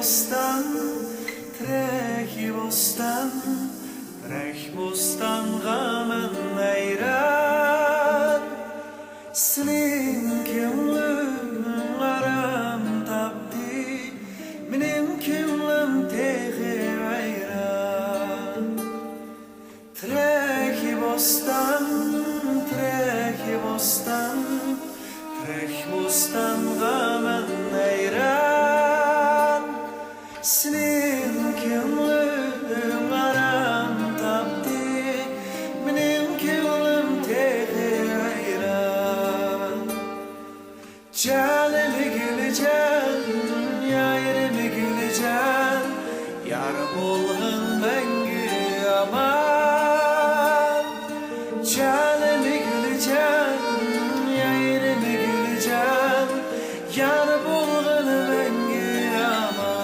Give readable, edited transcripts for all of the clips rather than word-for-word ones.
bostan, trek bostan gamen ayran. Senin kimliğin aram tapdi, benim kimliğim tehi ayran. Trek bostan gamen ayran. Senin kimliğin aram tapdi, benim kimliğim tehi ayran. Canımı güleceksin, yayrımı güleceksin, yar bolğun bengü aman. Canımı güleceksin, yayrımı güleceksin, yar bolğun bengü aman.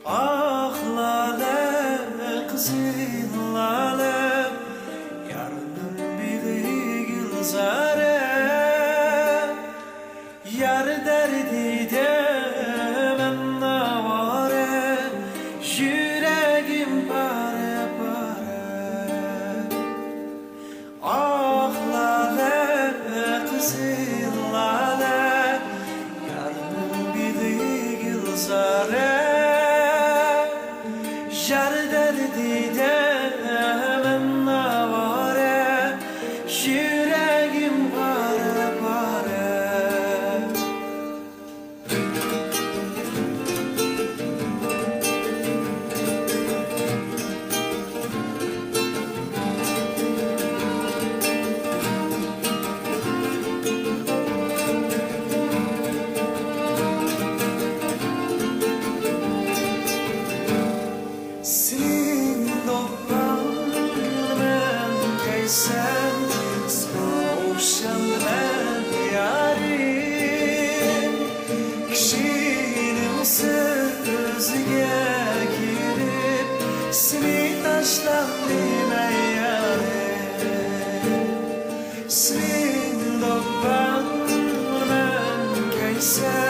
Ah lale, kızıl lale, yarının biri gülzare. Yar derdi de ben navare, yüreğim pare pare. Ah lale, kızıl lale, yarının biri gülzare. Yar derdi de ben navare, yüreğim pare pare. Senin doğan ben keysem, soğuşan ben yarim. Kişinin sözüne girip, seni taşlandım ey yarim. Senin doğan ben keysem,